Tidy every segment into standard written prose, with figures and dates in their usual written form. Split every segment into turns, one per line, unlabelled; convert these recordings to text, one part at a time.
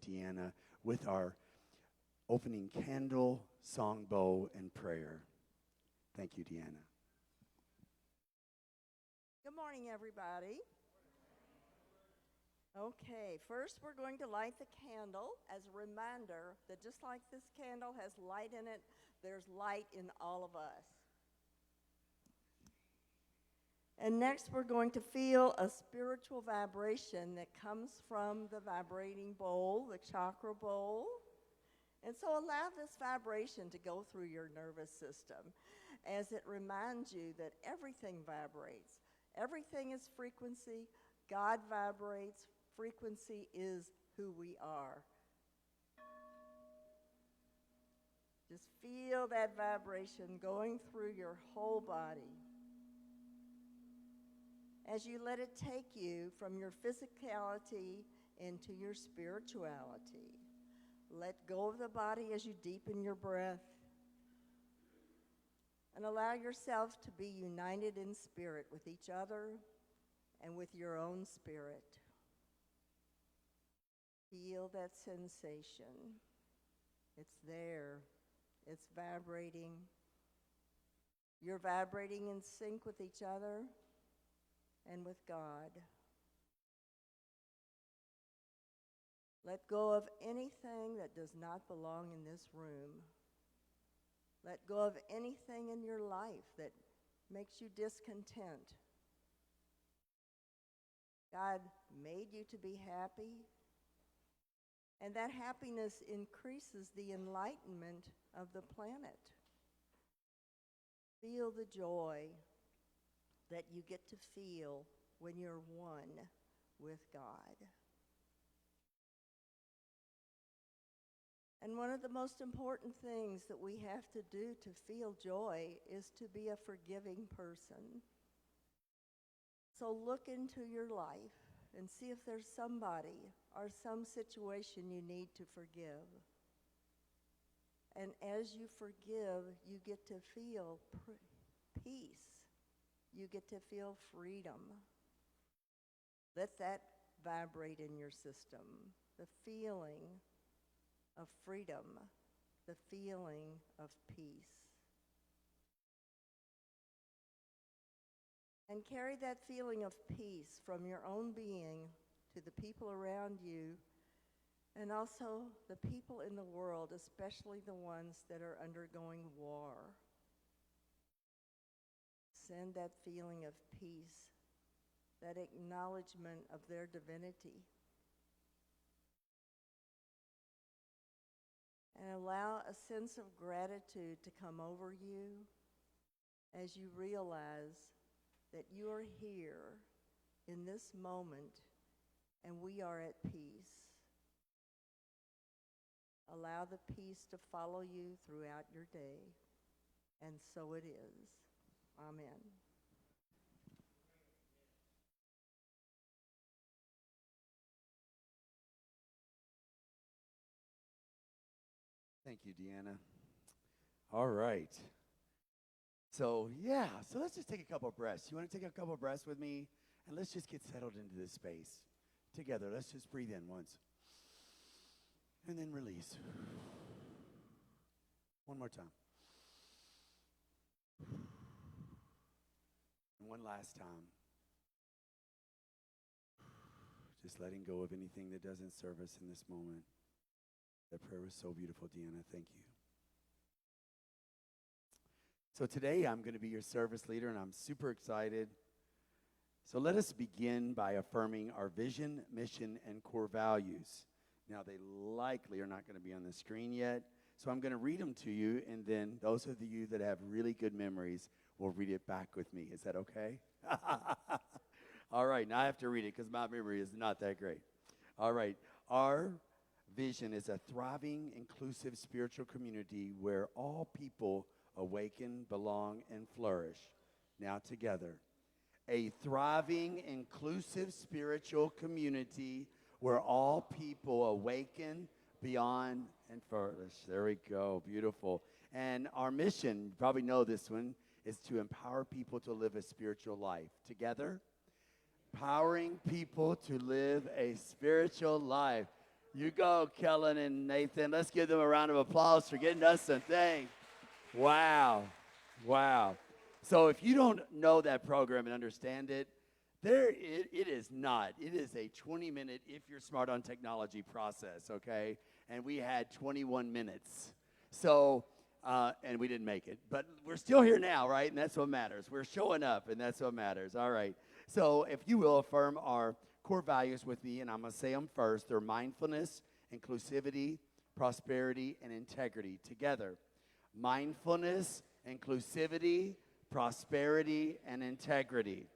Deanna with our opening candle, song bow, and prayer. Thank you, Deanna.
Good morning, everybody. Okay, first we're going to light the candle as a reminder that just like this candle has light in it, there's light in all of us. And next we're going to feel a spiritual vibration that comes from the vibrating bowl, the chakra bowl. And so allow this vibration to go through your nervous system as it reminds you that everything vibrates. Everything is frequency. God vibrates. Frequency is who we are. Just feel that vibration going through your whole body. As you let it take you from your physicality into your spirituality. Let go of the body as you deepen your breath. And allow yourself to be united in spirit with each other and with your own spirit. Feel that sensation. It's there. It's vibrating. You're vibrating in sync with each other and with God. Let go of anything that does not belong in this room. Let go of anything in your life that makes you discontent. God made you to be happy, and that happiness increases the enlightenment of the planet. Feel the joy that you get to feel when you're one with God. And one of the most important things that we have to do to feel joy is to be a forgiving person. So look into your life and see if there's somebody or some situation you need to forgive. And as you forgive, you get to feel peace. You get to feel freedom. Let that vibrate in your system, the feeling of freedom, the feeling of peace. And carry that feeling of peace from your own being to the people around you and also the people in the world, especially the ones that are undergoing war. Send that feeling of peace, that acknowledgement of their divinity. And allow a sense of gratitude to come over you as you realize that you are here in this moment and we are at peace. Allow the peace to follow you throughout your day, and so it is. Amen.
Thank you, Deanna. All right. So let's just take a couple of breaths. You want to take a couple of breaths with me? And let's just get settled into this space together. Let's just breathe in once. And then release. One more time. And one last time. Just letting go of anything that doesn't serve us in this moment. That prayer was so beautiful, Deanna. Thank you. So today I'm going to be your service leader, and I'm super excited. So let us begin by affirming our vision, mission, and core values. Now, they likely are not going to be on the screen yet, so I'm going to read them to you, and then those of you that have really good memories will read it back with me. Is that okay? All right, now I have to read it because my memory is not that great. All right, our vision is a thriving, inclusive spiritual community where all people awaken, belong, and flourish. Now together. A thriving, inclusive spiritual community where all people awaken, beyond, and flourish. There we go. Beautiful. And our mission, you probably know this one, is to empower people to live a spiritual life. Together, empowering people to live a spiritual life. You go, Kellen and Nathan. Let's give them a round of applause for getting us some things. Wow. Wow. So if you don't know that program and understand it, it is not. It is a 20-minute, if you're smart on technology, process, okay? And we had 21 minutes. So, and we didn't make it. But we're still here now, right? And that's what matters. We're showing up, and that's what matters. All right. So if you will, affirm our core values with me, and I'm going to say them first. They're mindfulness, inclusivity, prosperity, and integrity together. Mindfulness, inclusivity, prosperity, and integrity.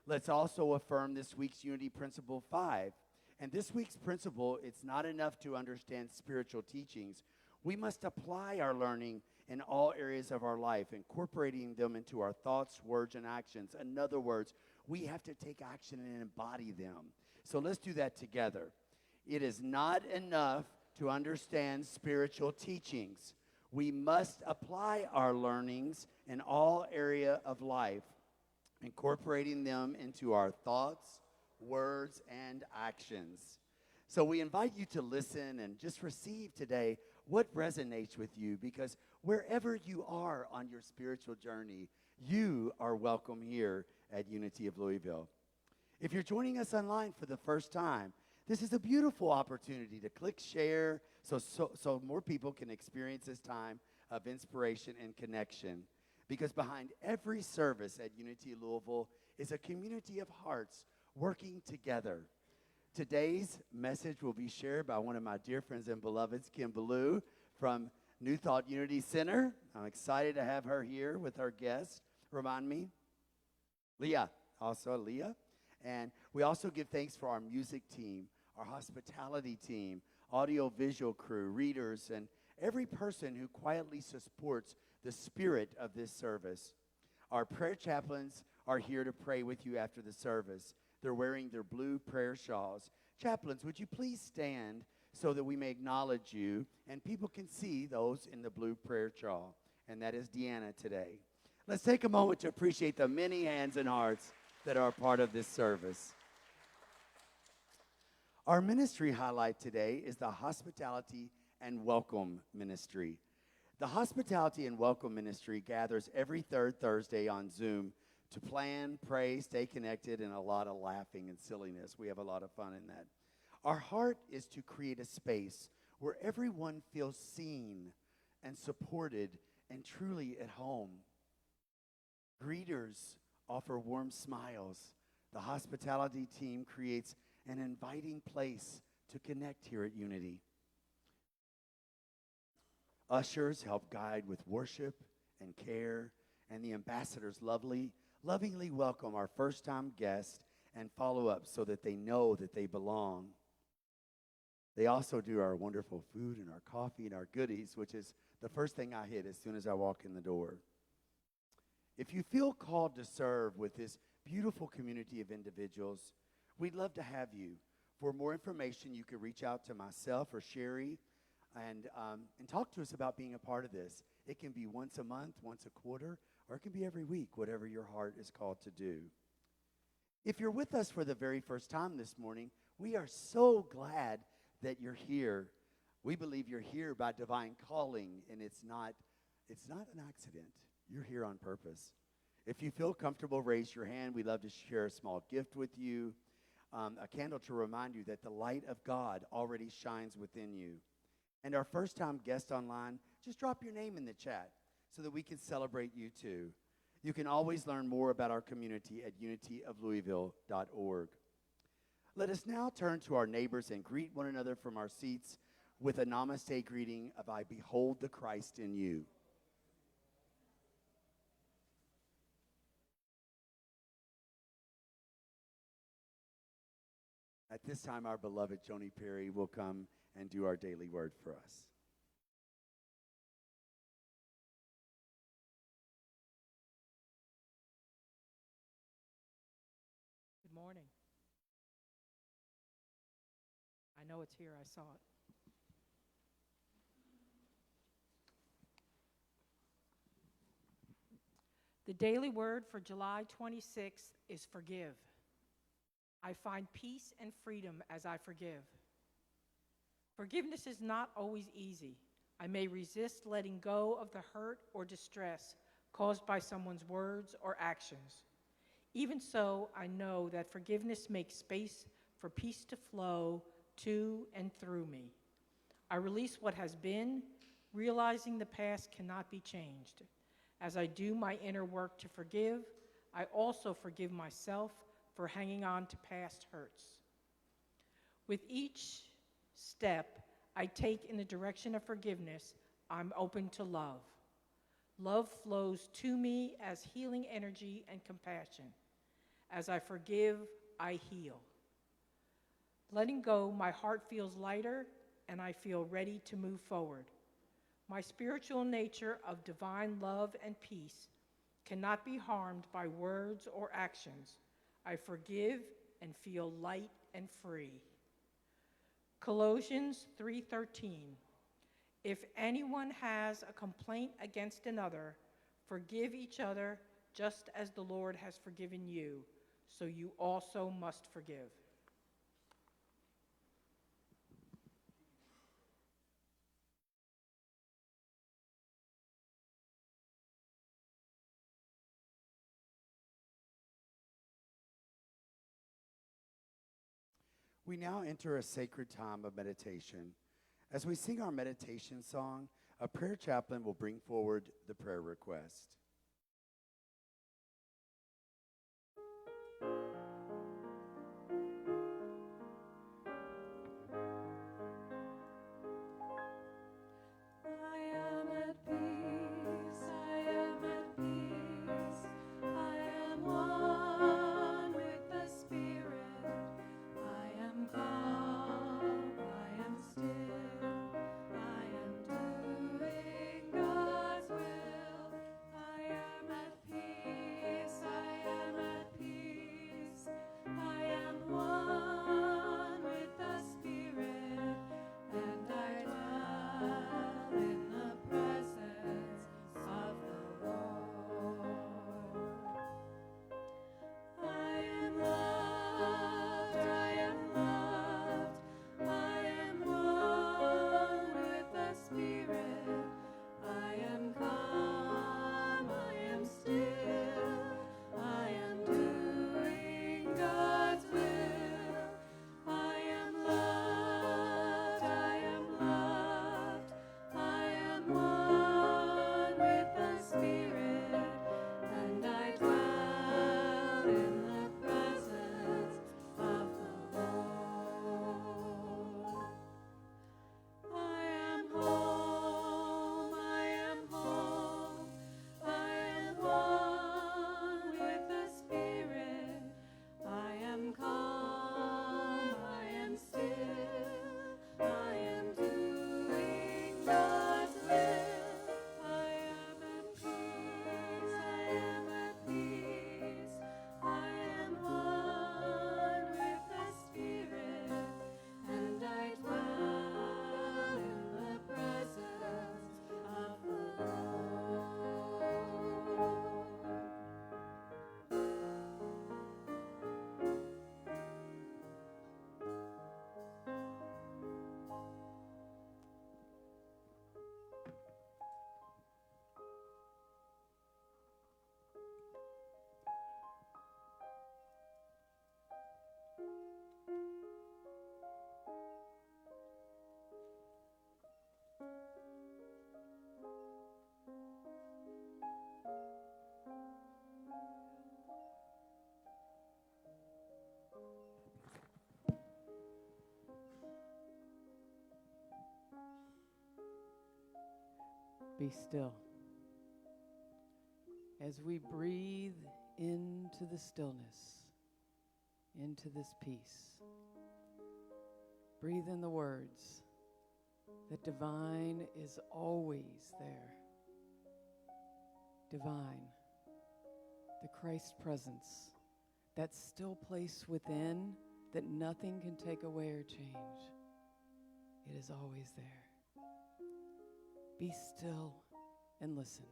Let's also affirm this week's Unity Principle 5. And this week's principle, it's not enough to understand spiritual teachings. We must apply our learning in all areas of our life, incorporating them into our thoughts, words, and actions. In other words, we have to take action and embody them. So let's do that together. It is not enough to understand spiritual teachings. We must apply our learnings in all area of life, incorporating them into our thoughts, words, and actions. So we invite you to listen and just receive today what resonates with you, because wherever you are on your spiritual journey, you are welcome here at Unity of Louisville. If you're joining us online for the first time, this is a beautiful opportunity to click share so more people can experience this time of inspiration and connection. Because behind every service at Unity Louisville is a community of hearts working together. Today's message will be shared by one of my dear friends and beloveds, Kim Ballou from New Thought Unity Center. I'm excited to have her here with our guest. Remind me? Leah. Also Leah. And we also give thanks for our music team, our hospitality team, audio-visual crew, readers, and every person who quietly supports the spirit of this service. Our prayer chaplains are here to pray with you after the service. They're wearing their blue prayer shawls. Chaplains, would you please stand so that we may acknowledge you and people can see those in the blue prayer shawl? And that is Deanna today. Let's take a moment to appreciate the many hands and hearts that are a part of this service. Our ministry highlight today is the Hospitality and Welcome Ministry. The Hospitality and Welcome Ministry gathers every third Thursday on Zoom to plan, pray, stay connected, and a lot of laughing and silliness. We have a lot of fun in that. Our heart is to create a space where everyone feels seen and supported and truly at home. Greeters offer warm smiles. The hospitality team creates an inviting place to connect here at Unity. Ushers help guide with worship and care, and the ambassadors lovingly welcome our first-time guests and follow up so that they know that they belong. They also do our wonderful food and our coffee and our goodies, which is the first thing I hit as soon as I walk in the door. If you feel called to serve with this beautiful community of individuals, we'd love to have you. For more information, you can reach out to myself or Sherry and talk to us about being a part of this. It can be once a month, once a quarter, or it can be every week, whatever your heart is called to do. If you're with us for the very first time this morning, we are so glad that you're here. We believe you're here by divine calling, and it's not an accident. You're here on purpose. If you feel comfortable, raise your hand. We'd love to share a small gift with you, a candle to remind you that the light of God already shines within you. And our first-time guest online, just drop your name in the chat so that we can celebrate you too. You can always learn more about our community at unityoflouisville.org. Let us now turn to our neighbors and greet one another from our seats with a namaste greeting of I behold the Christ in you. At this time, our beloved Joni Perry will come and do our daily word for us.
Good morning. I know it's here. I saw it. The daily word for July 26th is forgive. I find peace and freedom as I forgive. Forgiveness is not always easy. I may resist letting go of the hurt or distress caused by someone's words or actions. Even so, I know that forgiveness makes space for peace to flow to and through me. I release what has been, realizing the past cannot be changed. As I do my inner work to forgive, I also forgive myself for hanging on to past hurts. With each step I take in the direction of forgiveness, I'm open to love. Love flows to me as healing energy and compassion. As I forgive, I heal. Letting go, my heart feels lighter and I feel ready to move forward. My spiritual nature of divine love and peace cannot be harmed by words or actions. I forgive and feel light and free. Colossians 3:13. If anyone has a complaint against another, forgive each other just as the Lord has forgiven you, so you also must forgive.
We now enter a sacred time of meditation. As we sing our meditation song, a prayer chaplain will bring forward the prayer request.
I am at peace, I am at peace, I am one with the Spirit, I am calm, I am still, I am doing God's will, I am at peace, I am at peace, I am one with the Spirit, and I dwell in the presence of the Lord. I am loved, I am loved, I am one with the Spirit. I am calm, I am still, I am doing God's will. I am loved, I am loved, I am one with the Spirit, and I dwell in the presence of the Lord. I am home, I am home, I am one with the Spirit. I am calm, I am still, I am doing God's will. I am at peace, I am at peace, I am one with the Spirit, and I dwell in the presence of the Lord.
Be still. As we breathe into the stillness, into this peace, breathe in the words that divine is always there. Divine, the Christ presence, that still place within that nothing can take away or change. It is always there. Be still and listen.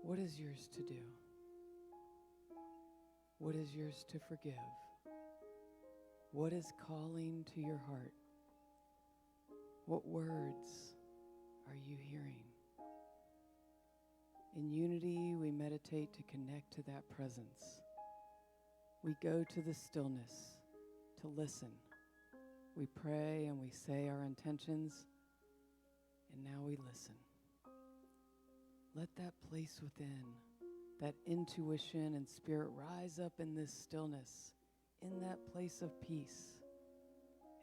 What is yours to do? What is yours to forgive? What is calling to your heart? What words are you hearing? In unity, we meditate to connect to that presence. We go to the stillness to listen. We pray and we say our intentions, and now we listen. Let that place within, that intuition and spirit rise up in this stillness, in that place of peace,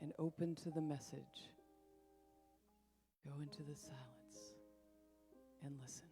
and open to the message. Go into the silence and listen.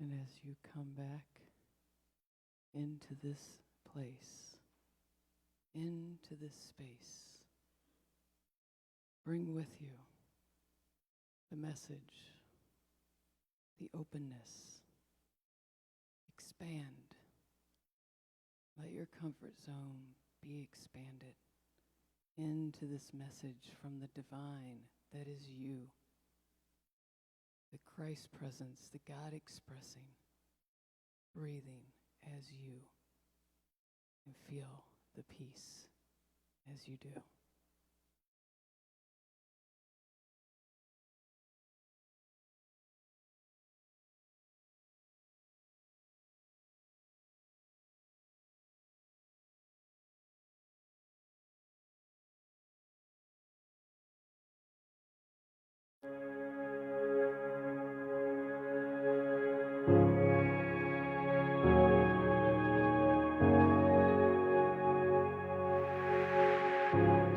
And as you come back into this place, into this space, bring with you the message, the openness. Expand. Let your comfort zone be expanded into this message from the divine that is you. The Christ presence, the God expressing, breathing as you, and feel the peace as you do.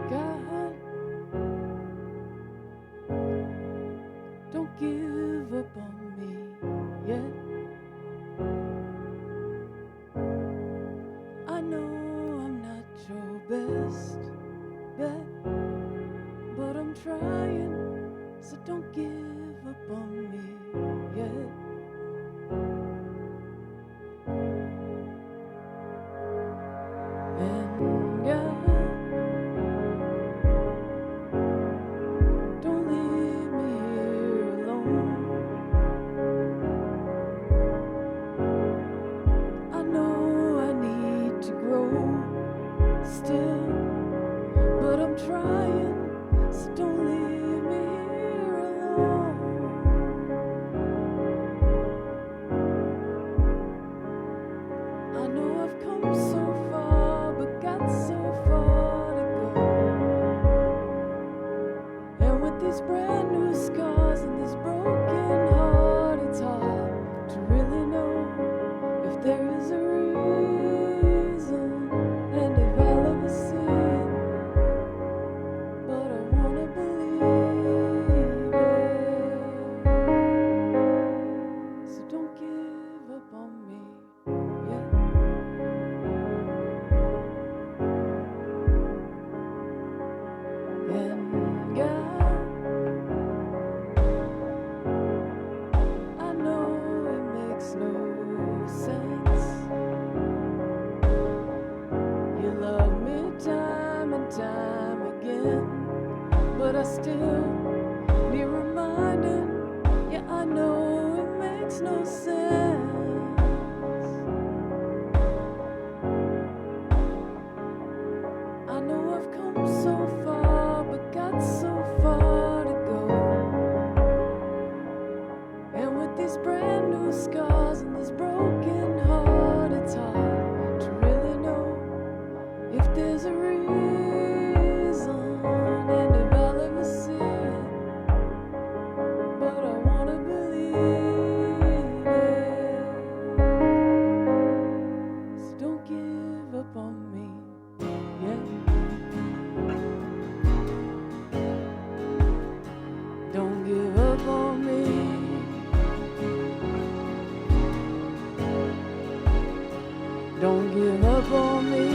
God, don't give up on me yet. I know I'm not your best bet, but I'm trying, so don't give up on me yet. And God, these brand new scars and this broken heart, it's hard to really know if there is a reason and if I'll ever see it. But I wanna believe it. So don't give up on me yet. And God, I know it makes no sense. You love me time and time again, but I still need reminding. Yeah, I know it makes no sense. I know I've come so far, but got so far to go. And with these brand new scars and this broken heart, it's hard to really know if there's a reason and if I'll ever see it. But I wanna believe it. So don't give up on me yet. Don't give up on me. Don't give up on me.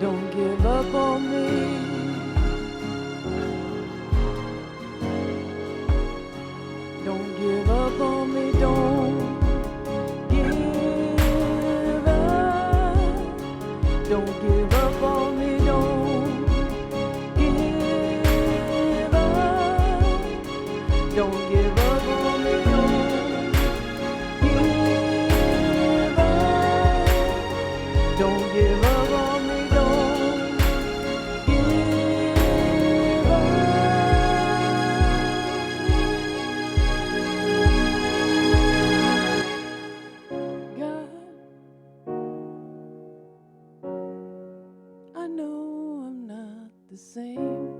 Don't give up on me. Don't give up on me. Don't give up. Don't give up on me. Don't give up. Don't give up on me. Don't give up. Don't give up on me. Don't give up. God, I know I'm not the same,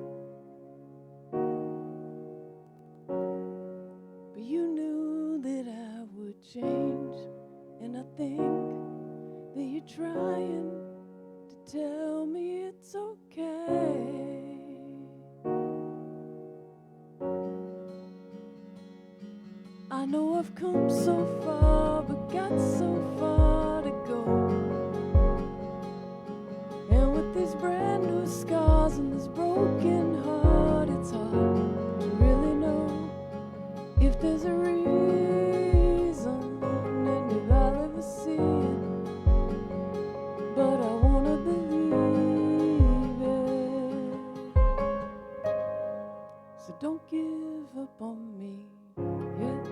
but you knew that I would change, and I think that you're trying to tell me it's okay. I know I've come so far, but got so far to go. And with these brand new scars and this broken heart, it's hard to really know if there's a reason and if I'll ever see it. But I wanna believe it. So don't give up on me yet.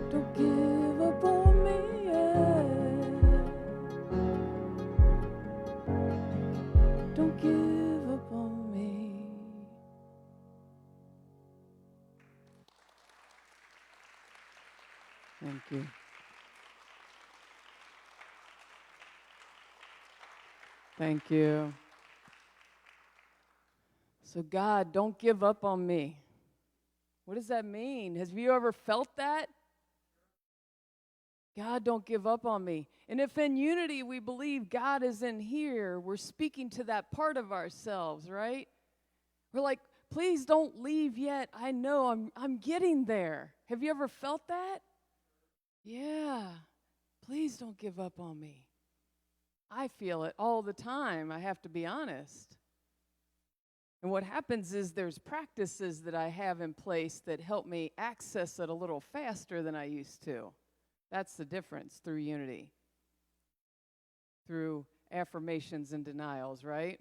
Don't give up on me yet. Don't give up on me. Thank you. Thank you. So, God, don't give up on me. What does that mean? Have you ever felt that? God, don't give up on me. And if in unity we believe God is in here, we're speaking to that part of ourselves, right? We're like, please don't leave yet. I know I'm getting there. Have you ever felt that? Yeah. Please don't give up on me. I feel it all the time, I have to be honest. And what happens is there's practices that I have in place that help me access it a little faster than I used to. That's the difference through unity, through affirmations and denials, right?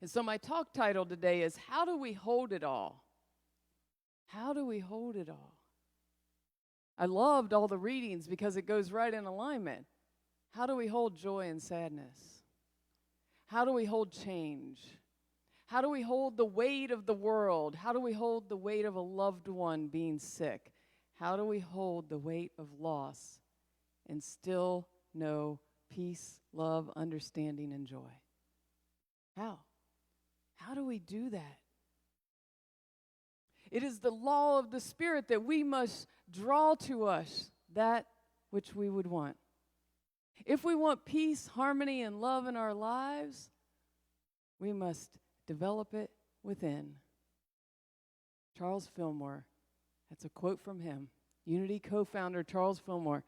And so my talk title today is, How Do We Hold It All? How do we hold it all? I loved all the readings because it goes right in alignment. How do we hold joy and sadness? How do we hold change? How do we hold the weight of the world? How do we hold the weight of a loved one being sick? How do we hold the weight of loss and still know peace, love, understanding, and joy? How? How do we do that? It is the law of the Spirit that we must draw to us that which we would want. If we want peace, harmony, and love in our lives, we must develop it within. Charles Fillmore, that's a quote from him, Unity co-founder Charles Fillmore.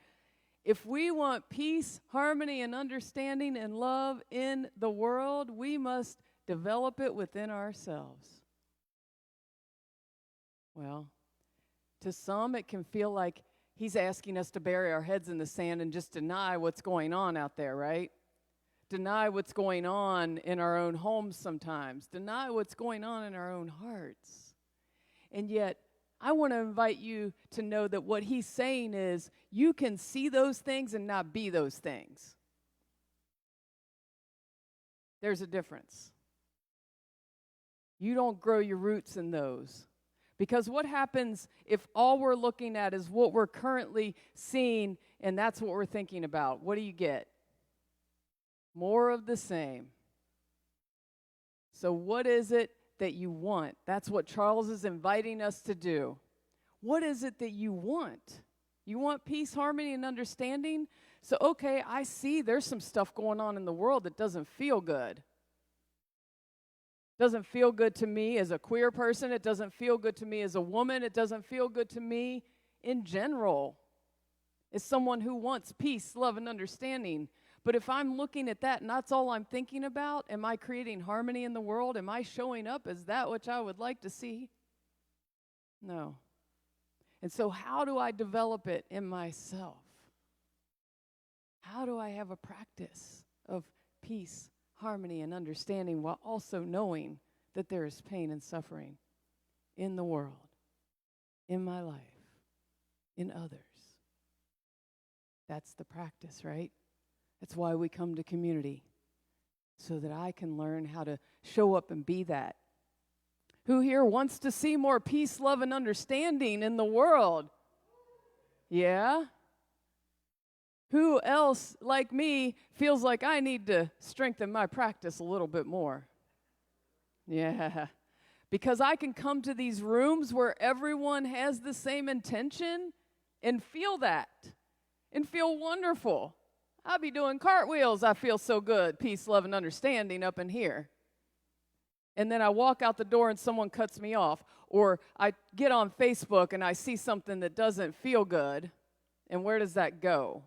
If we want peace, harmony, and understanding and love in the world, we must develop it within ourselves. Well, to some, it can feel like he's asking us to bury our heads in the sand and just deny what's going on out there, right? Deny what's going on in our own homes sometimes. Deny what's going on in our own hearts. And yet, I want to invite you to know that what he's saying is you can see those things and not be those things. There's a difference. You don't grow your roots in those. Because what happens if all we're looking at is what we're currently seeing and that's what we're thinking about? What do you get? More of the same. So what is it that you want? That's what Charles is inviting us to do. What is it that you want? You want peace, harmony, and understanding? So, okay, I see there's some stuff going on in the world that doesn't feel good. Doesn't feel good to me as a queer person. It doesn't feel good to me as a woman. It doesn't feel good to me in general as someone who wants peace, love, and understanding. But if I'm looking at that and that's all I'm thinking about, am I creating harmony in the world? Am I showing up as that which I would like to see? No. And so how do I develop it in myself? How do I have a practice of peace, harmony, and understanding while also knowing that there is pain and suffering in the world, in my life, in others? That's the practice, right? That's why we come to community, so that I can learn how to show up and be that. Who here wants to see more peace, love, and understanding in the world? Yeah? Who else, like me, feels like I need to strengthen my practice a little bit more? Yeah. Because I can come to these rooms where everyone has the same intention and feel that and feel wonderful. I'll be doing cartwheels. I feel so good. Peace, love, and understanding up in here. And then I walk out the door and someone cuts me off. Or I get on Facebook and I see something that doesn't feel good. And where does that go?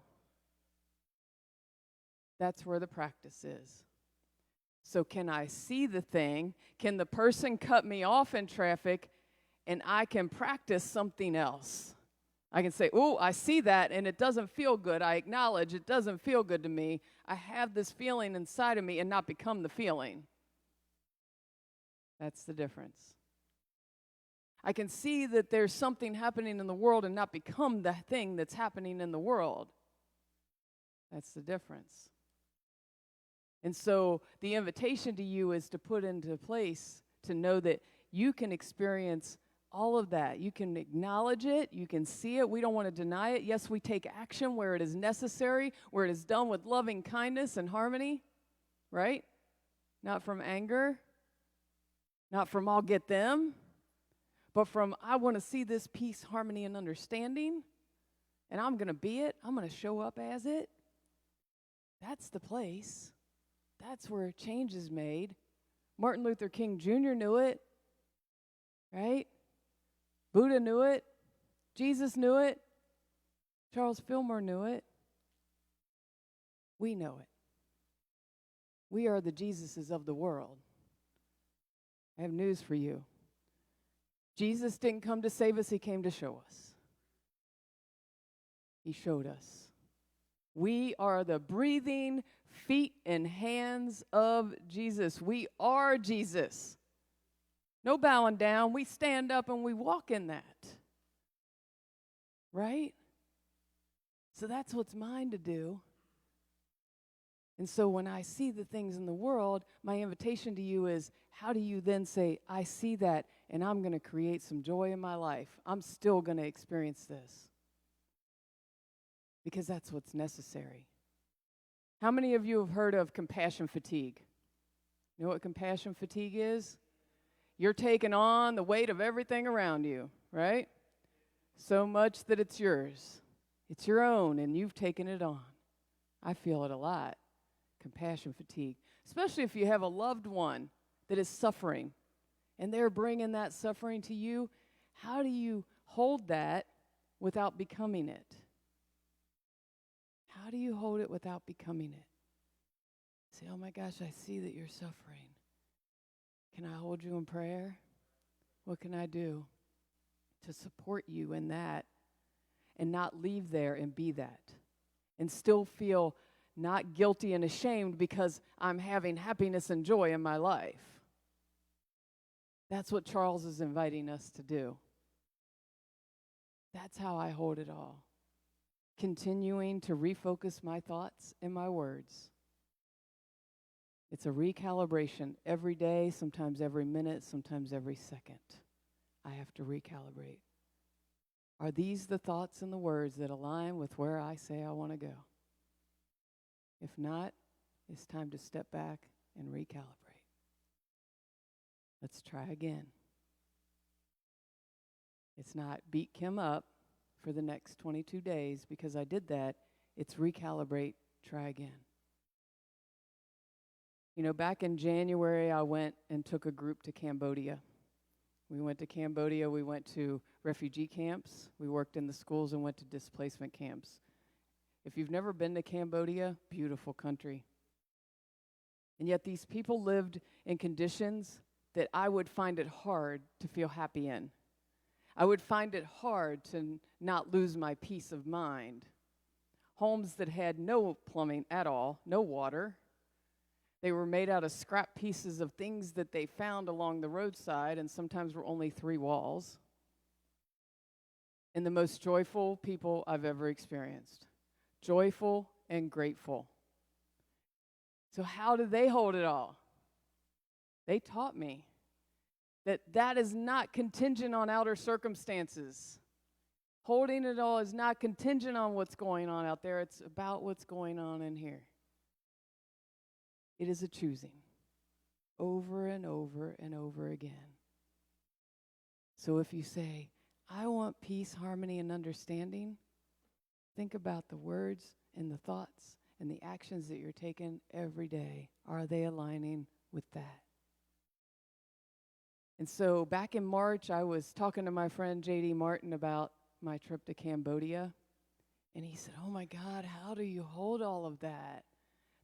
That's where the practice is. So can I see the thing? Can the person cut me off in traffic and I can practice something else? I can say, oh, I see that and it doesn't feel good. I acknowledge it doesn't feel good to me. I have this feeling inside of me and not become the feeling. That's the difference. I can see that there's something happening in the world and not become the thing that's happening in the world. That's the difference. And so the invitation to you is to put into place to know that you can experience all of that. You can acknowledge it. You can see it. We don't want to deny it. Yes, we take action where it is necessary, where it is done with loving kindness and harmony, right? Not from anger, not from I'll get them, but from I want to see this peace, harmony, and understanding, and I'm going to be it. I'm going to show up as it. That's the place. That's where change is made. Martin Luther King Jr. knew it, right? Buddha knew it. Jesus knew it. Charles Fillmore knew it. We know it. We are the Jesuses of the world. I have news for you. Jesus didn't come to save us. He came to show us. He showed us. We are the breathing feet and hands of Jesus. We are Jesus. No bowing down. We stand up and we walk in that. Right? So that's what's mine to do. And so when I see the things in the world, my invitation to you is, how do you then say, I see that, and I'm going to create some joy in my life. I'm still going to experience this. Because that's what's necessary. How many of you have heard of compassion fatigue? You know what compassion fatigue is? You're taking on the weight of everything around you, right? So much that it's yours. It's your own, and you've taken it on. I feel it a lot, compassion fatigue, especially if you have a loved one that is suffering, and they're bringing that suffering to you. How do you hold that without becoming it? How do you hold it without becoming it? Say, oh my gosh, I see that you're suffering. Can I hold you in prayer? What can I do to support you in that and not leave there and be that and still feel not guilty and ashamed because I'm having happiness and joy in my life? That's what Charles is inviting us to do. That's how I hold it all. Continuing to refocus my thoughts and my words. It's a recalibration every day, sometimes every minute, sometimes every second. I have to recalibrate. Are these the thoughts and the words that align with where I say I want to go? If not, it's time to step back and recalibrate. Let's try again. It's not beat Kim up for the next 22 days because I did that. It's recalibrate, try again. You know, back in January, I went and took a group to Cambodia. We went to Cambodia. We went to refugee camps. We worked in the schools and went to displacement camps. If you've never been to Cambodia, beautiful country. And yet these people lived in conditions that I would find it hard to feel happy in. I would find it hard to not lose my peace of mind. Homes that had no plumbing at all, no water. They were made out of scrap pieces of things that they found along the roadside, and sometimes were only 3 walls. And the most joyful people I've ever experienced. Joyful and grateful. So how do they hold it all? They taught me that that is not contingent on outer circumstances. Holding it all is not contingent on what's going on out there. It's about what's going on in here. It is a choosing over and over and over again. So if you say, I want peace, harmony, and understanding, think about the words and the thoughts and the actions that you're taking every day. Are they aligning with that? And so back in March, I was talking to my friend J.D. Martin about my trip to Cambodia. And he said, oh my God, how do you hold all of that?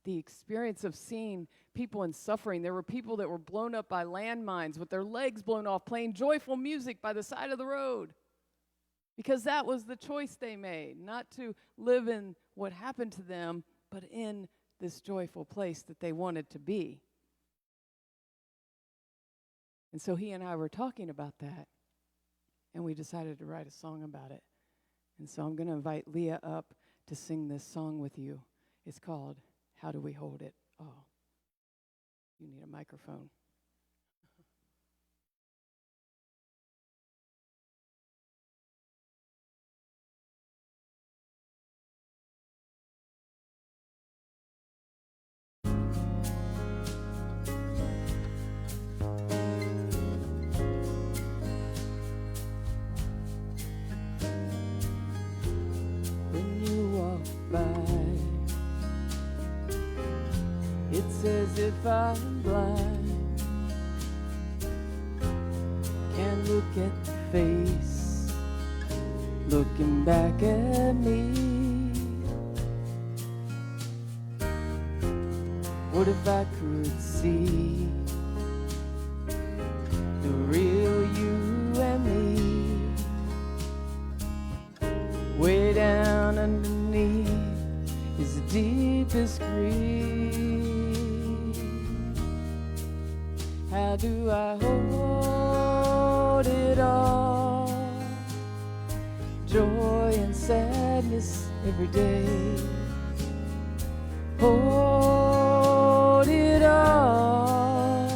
The experience of seeing people in suffering. There were people that were blown up by landmines with their legs blown off, playing joyful music by the side of the road. Because that was the choice they made, not to live in what happened to them, but in this joyful place that they wanted to be. And so he and I were talking about that, and we decided to write a song about it. And so I'm going to invite Leah up to sing this song with you. It's called How Do We Hold It All? You need a microphone. When you walk by, it's as if I'm blind. Can't look at the face looking back at me. What if I could see the real you and me? Way down underneath is the deepest grief. How do I hold it all? Joy and sadness every day. Hold it all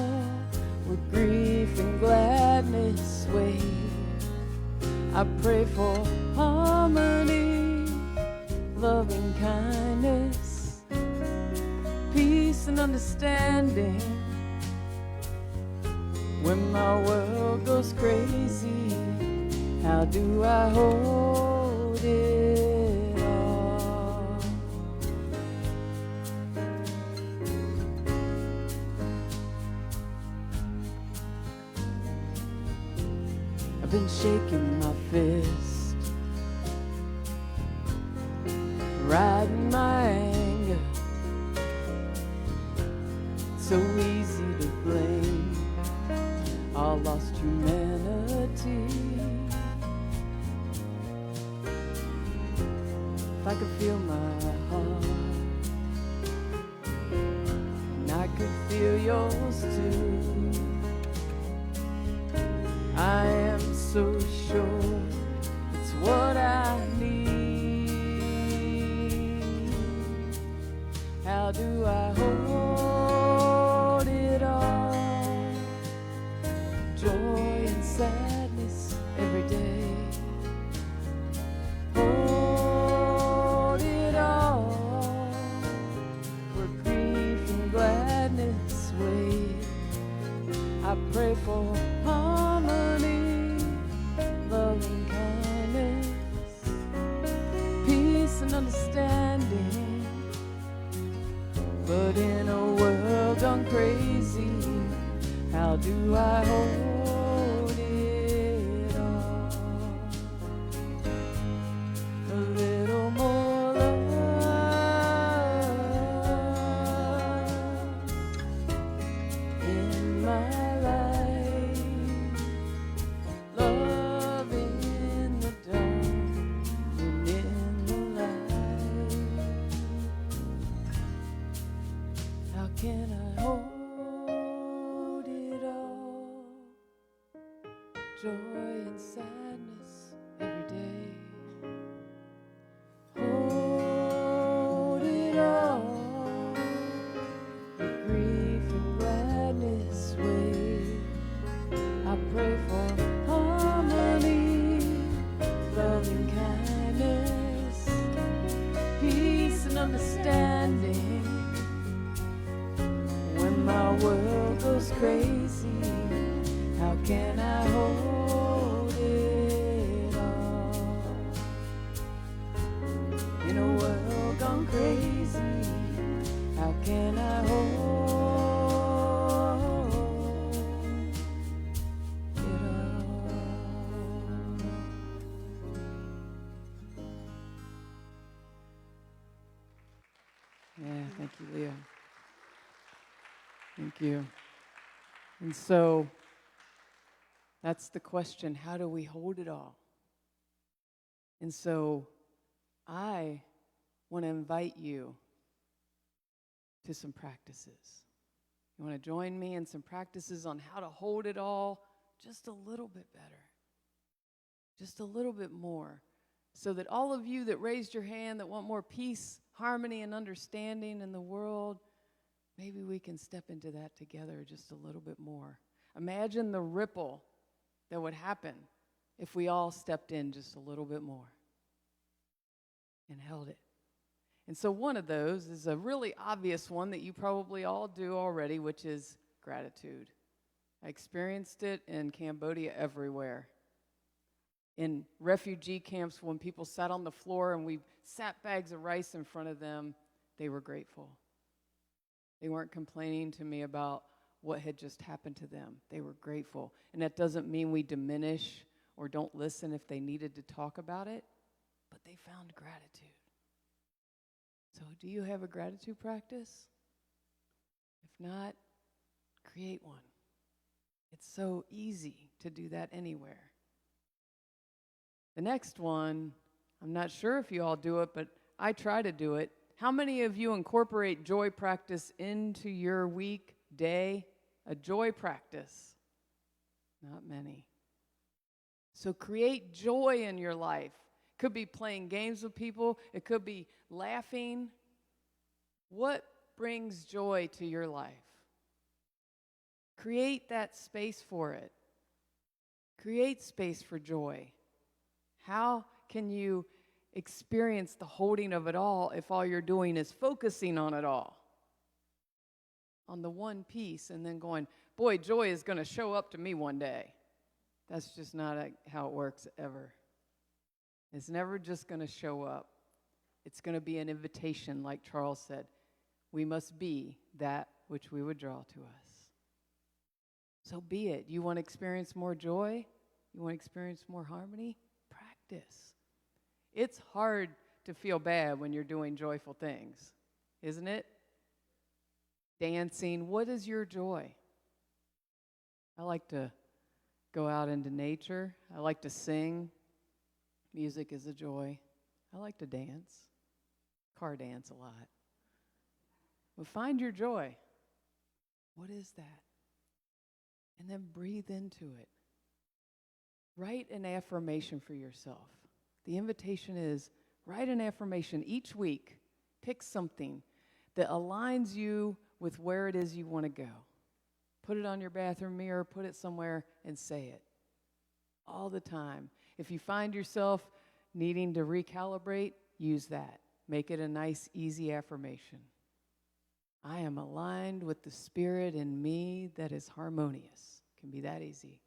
with grief and gladness. Wait, I pray for harmony, loving kindness, understanding when my world goes crazy. How do I hold it all? I've been shaking my fist, riding my anger. So easy to blame our lost humanity. If I could feel my heart, and I could feel yours too, I am so sure it's what I need. How do I hold it all? Joy and sadness every day. Hold it all, where grief and gladness wait. I pray for harmony, love and kindness, peace and understanding. But in a world gone crazy, how do I hold it all? A little more love in my life, love in the dark and in the light. How can I hold it all? Joy and sadness every day. Hold it all, with grief and gladness wait. I pray for harmony, love and kindness, peace and understanding. When my world goes crazy, how can I hold it all? In a world gone crazy, how can I hold it all? Yeah, thank you, Leah. Thank you. And so that's the question, how do we hold it all? And so I want to invite you to some practices. You want to join me in some practices on how to hold it all just a little bit better, just a little bit more, so that all of you that raised your hand that want more peace, harmony, and understanding in the world, maybe we can step into that together just a little bit more. Imagine the ripple that would happen if we all stepped in just a little bit more and held it. And so one of those is a really obvious one that you probably all do already, which is gratitude. I experienced it in Cambodia everywhere. In refugee camps, when people sat on the floor and we sat bags of rice in front of them, they were grateful. They weren't complaining to me about what had just happened to them. They were grateful. And that doesn't mean we diminish or don't listen if they needed to talk about it, but they found gratitude. So do you have a gratitude practice? If not, create one. It's so easy to do that anywhere. The next one, I'm not sure if you all do it, but I try to do it. How many of you incorporate joy practice into your week, day? A joy practice? Not many. So create joy in your life. It could be playing games with people. It could be laughing. What brings joy to your life? Create that space for it. Create space for joy. How can you experience the holding of it all if all you're doing is focusing on it all? on the one piece and then going, boy, joy is going to show up to me one day. That's just not how it works ever. It's never just going to show up. It's going to be an invitation, like Charles said. We must be that which we would draw to us. So be it. You want to experience more joy? You want to experience more harmony? Practice. It's hard to feel bad when you're doing joyful things, isn't it? Dancing. What is your joy? I like to go out into nature. I like to sing. Music is a joy. I like to dance. Car dance a lot. But find your joy. What is that? And then breathe into it. Write an affirmation for yourself. The invitation is write an affirmation each week. Pick something that aligns you with where it is you want to go. Put it on your bathroom mirror, put it somewhere, and say it all the time. If you find yourself needing to recalibrate, use that. Make it a nice, easy affirmation. I am aligned with the spirit in me that is harmonious. It can be that easy.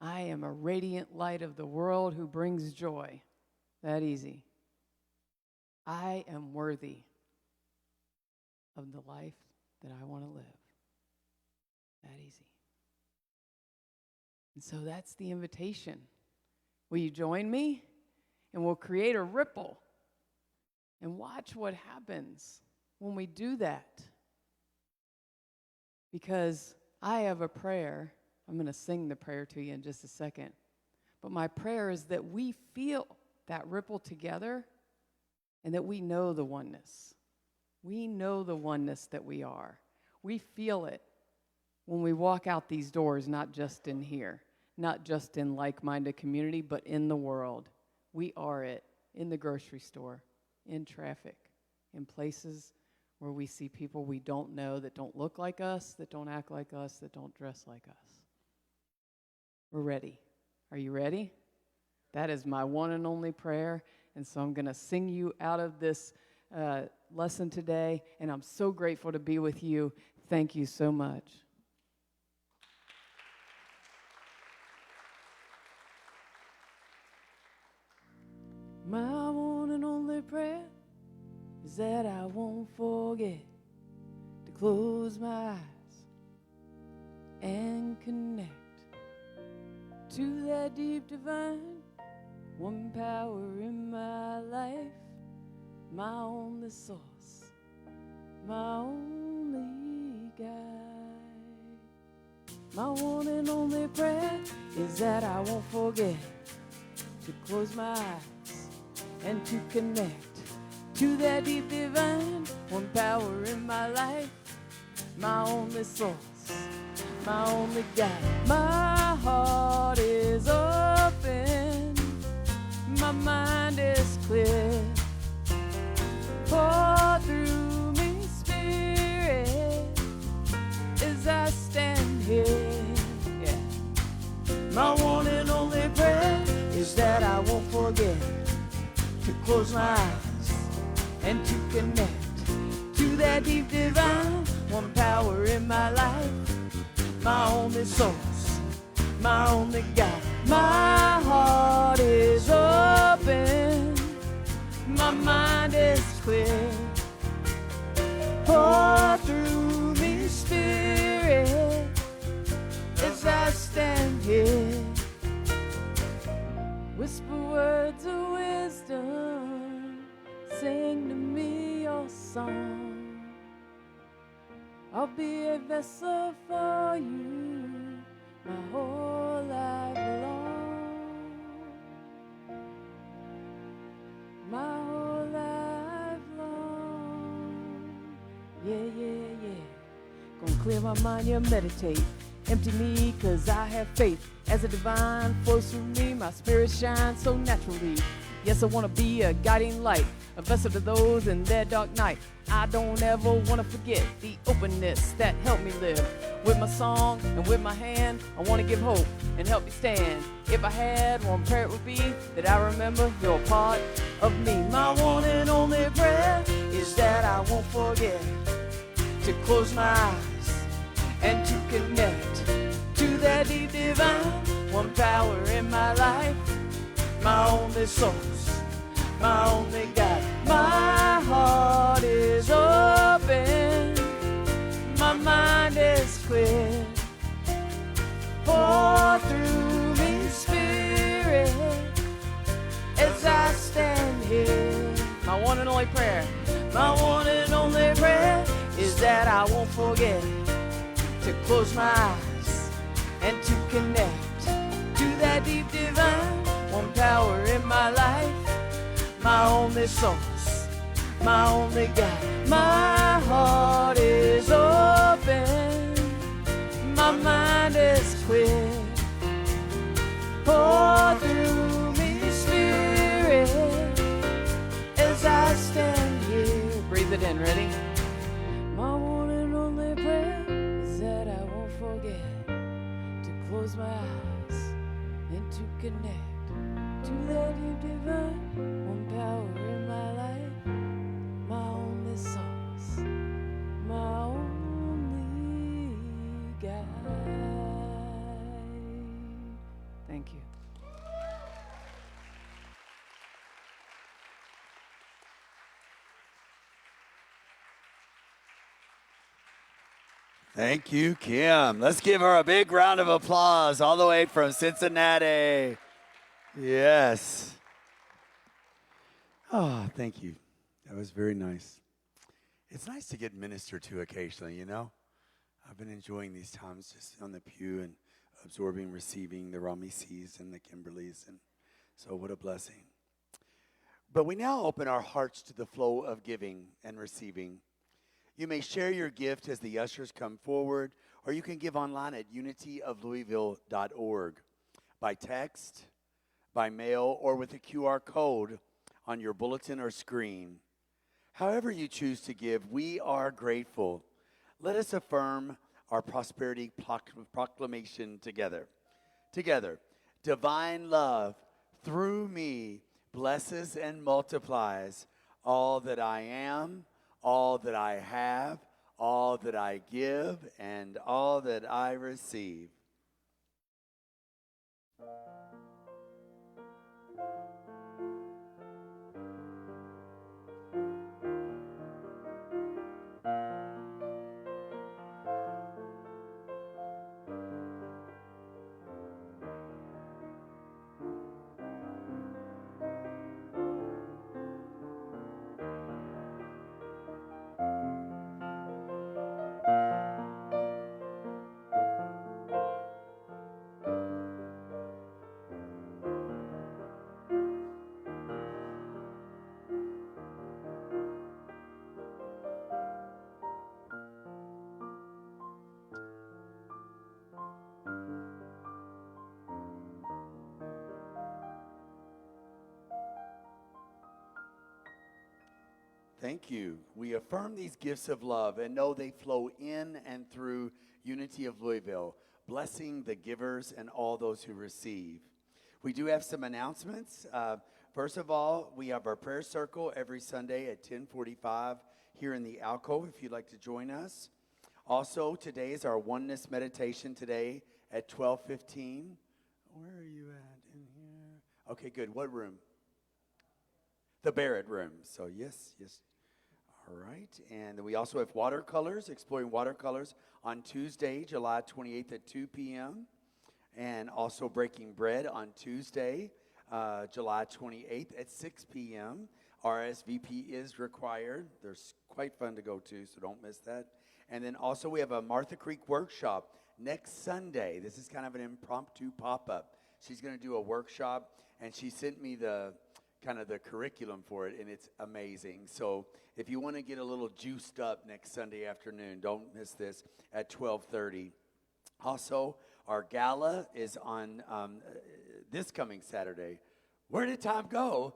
I am a radiant light of the world who brings joy. That easy. I am worthy of the life that I want to live. That easy. And so that's the invitation. Will you join me? And we'll create a ripple. And watch what happens when we do that. Because I have a prayer. I'm going to sing the prayer to you in just a second. But my prayer is that we feel that ripple together and that we know the oneness. We know the oneness that we are. We feel it when we walk out these doors, not just in here, not just in like-minded community, but in the world. We are it in the grocery store, in traffic, in places where we see people we don't know, that don't look like us, that don't act like us, that don't dress like us. We're ready. Are you ready? That is my one and only prayer, and so I'm going to sing you out of this lesson today, and I'm so grateful to be with you. Thank you so much. My one and only prayer is that I won't forget to close my eyes and connect to that deep divine one power in my life, my only source, my only guide. My one and only prayer is that I won't forget to close my eyes and to connect to that deep divine one power in my life, my only source, my only guide. My heart is open, my mind is clear. Pour through me, Spirit, as I stand here. Yeah. My one and only prayer is that I won't forget to close my eyes and to connect to that deep divine one power in my life, my only source, my only guide. My heart is open, my mind is clear. Pour through me, Spirit, as I stand here. Whisper words of wisdom, sing to me your song. I'll be a vessel for you my whole life long. My whole life long. Yeah, yeah, yeah. Gonna clear my mind, yeah, meditate. Empty me, cause I have faith. As the divine flows through me, my spirit shines so naturally. Yes, I wanna be a guiding light, a vessel to those in their dark night. I don't ever wanna forget the openness that helped me live. With my song and with my hand, I wanna give hope and help you stand. If I had one prayer, it would be that I remember you're a part of me. My one and only prayer is that I won't forget close my eyes and to connect to that deep divine one power in my life, my only source, my only God. My heart is open, my mind is clear. Pour through me, Spirit, as I stand here. My one and only prayer, my one and only prayer is that I won't forget to close my eyes and to connect to that deep divine one power in my life, my only source, my only God. My heart is open, my mind is clear. Pour through me, Spirit, as I stand here. Breathe it in, ready? My one and only prayer is that I won't forget to close my eyes and to connect to that deep divine one power in my life, my only source, my only guide. Thank you.
Thank you, Kim. Let's give her a big round of applause all the way from Cincinnati. Yes. Oh, thank you. That was very nice. It's nice to get ministered to occasionally, you know. I've been enjoying these times just on the pew and absorbing, receiving the Rameses and the Kimberleys. And so what a blessing. But we now open our hearts to the flow of giving and receiving. You may share your gift as the ushers come forward, or you can give online at unityoflouisville.org by text, by mail, or with a QR code on your bulletin or screen. However you choose to give, we are grateful. Let us affirm our prosperity proclamation together. Together, divine love through me blesses and multiplies all that I am, all that I have, all that I give, and all that I receive. Thank you. We affirm these gifts of love and know they flow in and through Unity of Louisville, blessing the givers and all those who receive. We do have some announcements. First of all, we have our prayer circle every Sunday at 10:45 here in the alcove if you'd like to join us. Also, today is our oneness meditation today at 12:15. Where are you at in here? Okay, good. What room? The Barrett room. So yes. All right. And we also have watercolors, exploring watercolors on Tuesday, July 28th at 2 p.m. And also breaking bread on Tuesday, July 28th at 6 p.m. RSVP is required. They're quite fun to go to, so don't miss that. And then also we have a Martha Creek workshop next Sunday. This is kind of an impromptu pop-up. She's going to do a workshop, and she sent me the curriculum for it, and it's amazing. So if you want to get a little juiced up next Sunday afternoon, don't miss this at 12:30. Also, our gala is on this coming Saturday. Where did time go?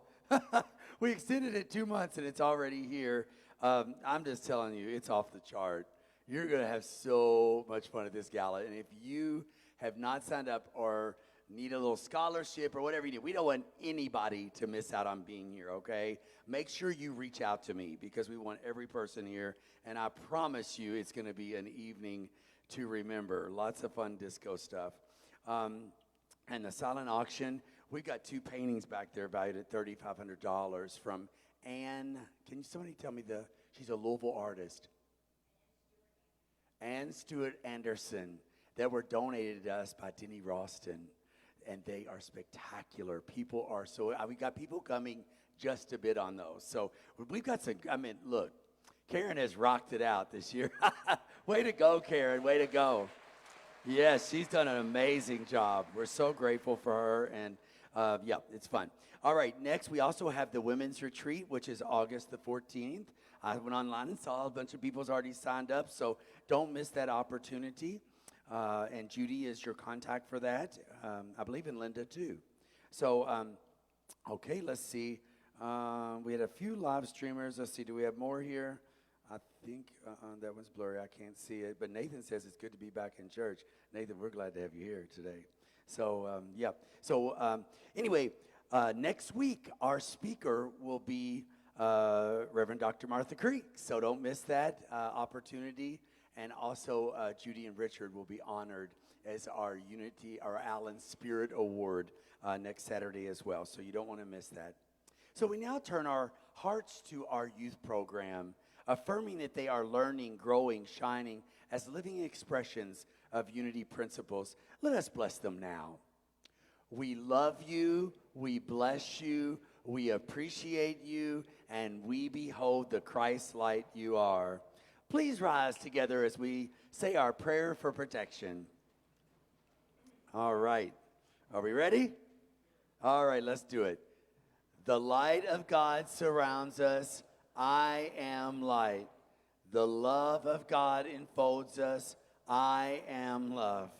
We extended it 2 months, and it's already here. I'm just telling you, it's off the chart. You're going to have so much fun at this gala, and if you have not signed up or need a little scholarship or whatever you need. We don't want anybody to miss out on being here, okay? Make sure you reach out to me because we want every person here. And I promise you it's going to be an evening to remember. Lots of fun disco stuff. And the silent auction, we got 2 paintings back there valued at $3,500 from Anne. Can somebody tell me she's a Louisville artist. Ann Stewart Anderson, that were donated to us by Denny Ralston. And they are spectacular. People are we got people coming just a bit on those. So we've got some, look, Karen has rocked it out this year. Way to go, Karen, way to go. Yes, she's done an amazing job. We're so grateful for her, and yeah, it's fun. All right, next we also have the Women's Retreat, which is August the 14th. I went online and saw a bunch of people's already signed up, so don't miss that opportunity. And Judy is your contact for that. I believe in Linda, too. So, okay, let's see. We had a few live streamers. Let's see, do we have more here? I think that one's blurry. I can't see it. But Nathan says it's good to be back in church. Nathan, we're glad to have you here today. So, yeah. So, anyway, next week, our speaker will be Reverend Dr. Martha Creek. So don't miss that opportunity. And also, Judy and Richard will be honored as our Allen Spirit Award next Saturday as well. So you don't want to miss that. So we now turn our hearts to our youth program, affirming that they are learning, growing, shining as living expressions of unity principles. Let us bless them now. We love you, we bless you, we appreciate you, and we behold the Christ light you are. Please rise together as we say our prayer for protection. All right. Are we ready? All right, let's do it. The light of God surrounds us. I am light. The love of God enfolds us. I am love.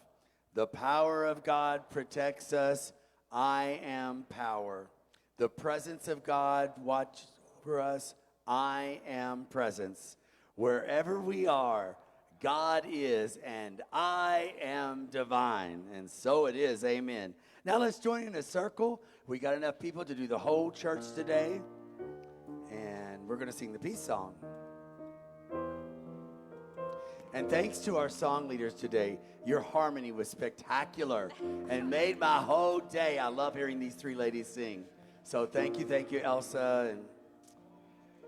The power of God protects us. I am power. The presence of God watches over us. I am presence. Wherever we are, God is, and I am divine. And so it is. Amen. Now let's join in a circle. We got enough people to do the whole church today. And we're going to sing the peace song. And thanks to our song leaders today, your harmony was spectacular and made my whole day. I love hearing these 3 ladies sing. So thank you, Elsa and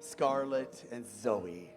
Scarlett and Zoe.